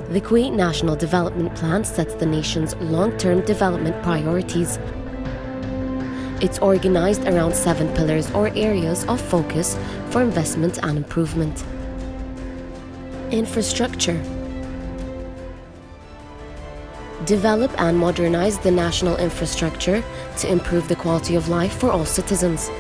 The Kuwait National Development Plan sets the nation's long-term development priorities. It's organized around 7 pillars or areas of focus for investment and improvement. Infrastructure. Develop and modernize the national infrastructure to improve the quality of life for all citizens.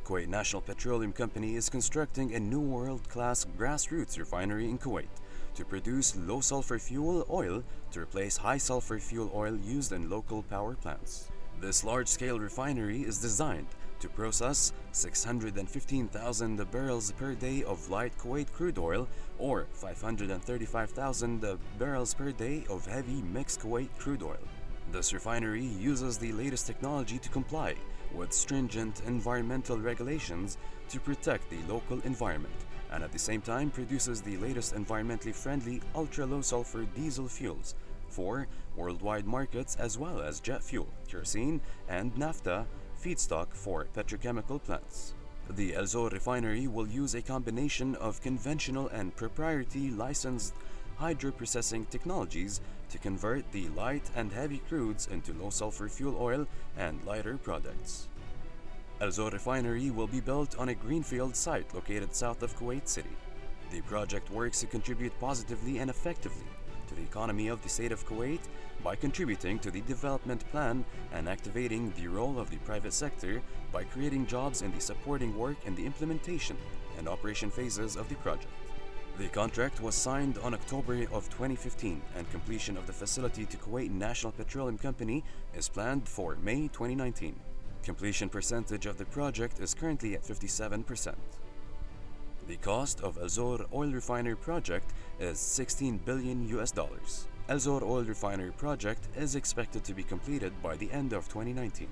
Kuwait National Petroleum Company is constructing a new world-class grassroots refinery in Kuwait to produce low-sulfur fuel oil to replace high-sulfur fuel oil used in local power plants. This large-scale refinery is designed to process 615,000 barrels per day of light Kuwait crude oil or 535,000 barrels per day of heavy mixed Kuwait crude oil. This refinery uses the latest technology to comply with stringent environmental regulations to protect the local environment, and at the same time produces the latest environmentally friendly ultra-low sulfur diesel fuels for worldwide markets, as well as jet fuel, kerosene, and naphtha feedstock for petrochemical plants. The Al-Zour refinery will use a combination of conventional and proprietary licensed hydroprocessing technologies to convert the light and heavy crudes into low-sulfur fuel oil and lighter products. Al-Zour refinery will be built on a greenfield site located south of Kuwait City. The project works to contribute positively and effectively to the economy of the state of Kuwait by contributing to the development plan and activating the role of the private sector by creating jobs in the supporting work and the implementation and operation phases of the project. The contract was signed on October of 2015, and completion of the facility to Kuwait National Petroleum Company is planned for May 2019. Completion percentage of the project is currently at 57%. The cost of Al-Zour Oil Refinery project is $16 billion. Al-Zour Oil Refinery project is expected to be completed by the end of 2019.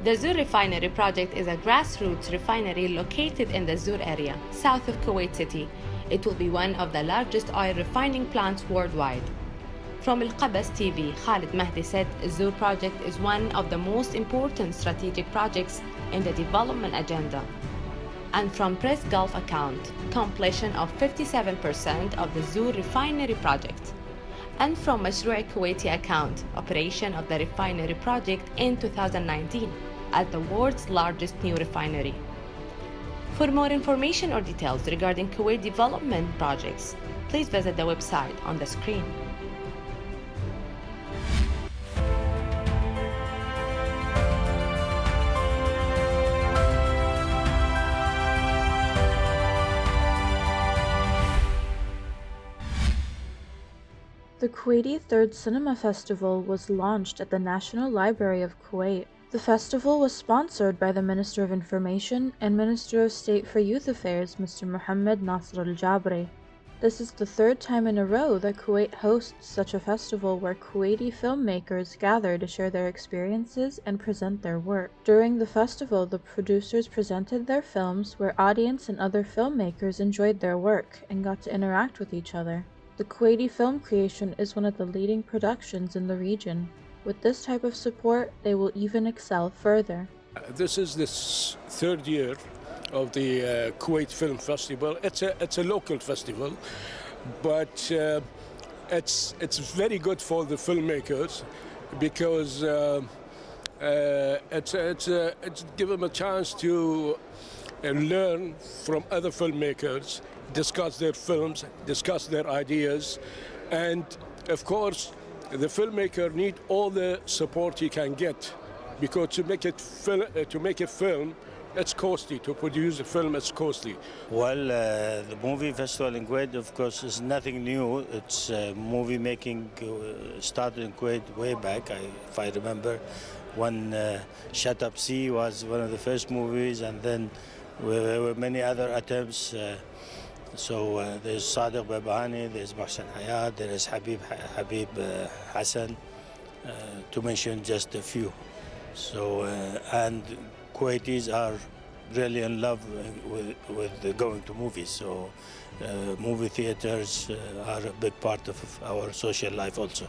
The Zour Refinery project is a grassroots refinery located in the Zour area, south of Kuwait City. It will be one of the largest oil refining plants worldwide. From Al-Qabas TV, Khalid Mahdi said Zour project is one of the most important strategic projects in the development agenda. And from Press Gulf account, completion of 57% of the Zour Refinery project. And from Mashru' Kuwaiti account, operation of the refinery project in 2019 as the world's largest new refinery. For more information or details regarding Kuwait development projects, please visit the website on the screen. The Kuwaiti Third Cinema Festival was launched at the National Library of Kuwait. The festival was sponsored by the Minister of Information and Minister of State for Youth Affairs, Mr. Mohammed Al-Jabri. This is the third time in a row that Kuwait hosts such a festival where Kuwaiti filmmakers gather to share their experiences and present their work. During the festival, the producers presented their films where audience and other filmmakers enjoyed their work and got to interact with each other. The Kuwaiti film creation is one of the leading productions in the region. With this type of support, they will even excel further. This is the third year of the Kuwait Film Festival. It's a local festival, but it's very good for the filmmakers because it's give them a chance to learn from other filmmakers, discuss their films, discuss their ideas, and of course the filmmaker need all the support he can get, because to make a film, it's costly. To produce a film, it's costly. Well, the movie festival in Kuwait, of course, is nothing new. It's movie making started in Kuwait way back. If I remember, when Shut Up Sea was one of the first movies, and then there were many other attempts So there's Sadiq Babani, there's Mohsen Hayat, there is Habib Hassan, to mention just a few. So and Kuwaitis are really in love with going to movies. So movie theaters are a big part of our social life also.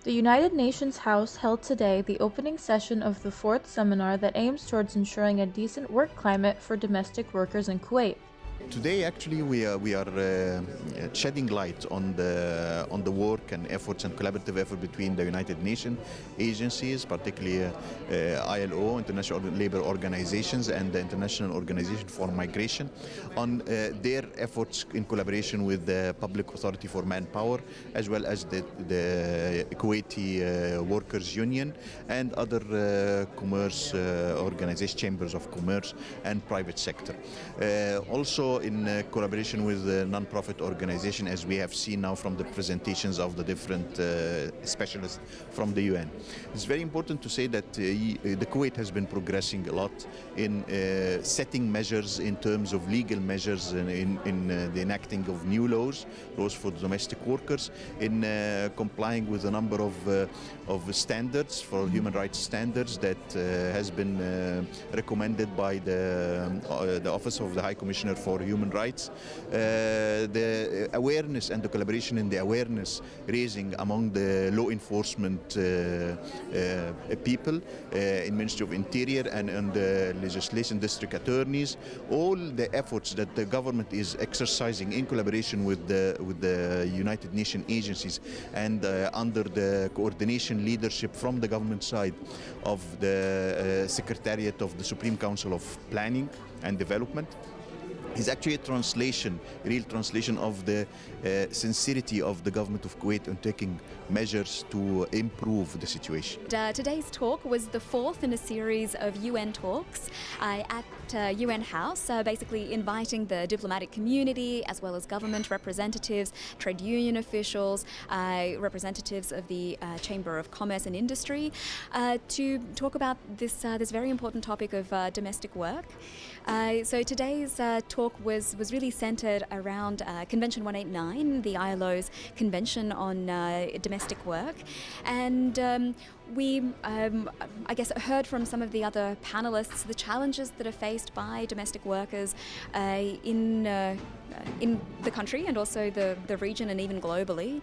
The United Nations House held today the opening session of the 4th seminar that aims towards ensuring a decent work climate for domestic workers in Kuwait. Today, actually, we are shedding light on the work and efforts and collaborative effort between the United Nations agencies, particularly ILO, International Labour Organizations, and the International Organization for Migration, on their efforts in collaboration with the Public Authority for Manpower, as well as the Kuwaiti Workers Union and other commerce organizations, chambers of commerce and private sector. Also in collaboration with the non-profit organization, as we have seen now from the presentations of the different specialists from the UN. It's very important to say that the Kuwait has been progressing a lot in setting measures in terms of legal measures in the enacting of new laws for domestic workers, in complying with a number of standards for human rights standards that has been recommended by the Office of the High Commissioner for Human Rights. The awareness and the collaboration in the awareness raising among the law enforcement people in Ministry of Interior and the legislation district attorneys, all the efforts that the government is exercising in collaboration with the United Nations agencies and under the coordination leadership from the government side of the Secretariat of the Supreme Council of Planning and Development, is actually a real translation of the sincerity of the government of Kuwait in taking measures to improve the situation. Today's talk was the fourth in a series of UN talks at UN House, basically inviting the diplomatic community as well as government representatives, trade union officials, representatives of the Chamber of Commerce and Industry to talk about this very important topic of domestic work. So today's talk was really centered around Convention 189, the ILO's Convention on Domestic Work, and we, I guess, heard from some of the other panelists the challenges that are faced by domestic workers in the country and also the region and even globally.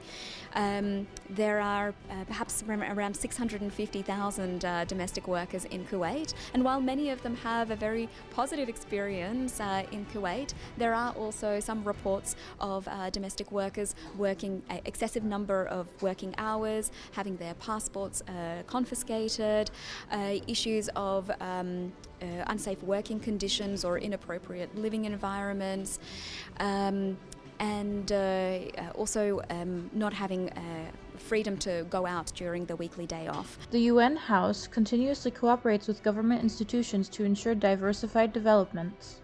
There are perhaps around 650,000 domestic workers in Kuwait, and while many of them have a very positive experience in Kuwait, there are also some reports of domestic workers working an excessive number of working hours, having their passports confiscated, issues of unsafe working conditions or inappropriate living environments, and also not having freedom to go out during the weekly day off. The UN House continuously cooperates with government institutions to ensure diversified developments.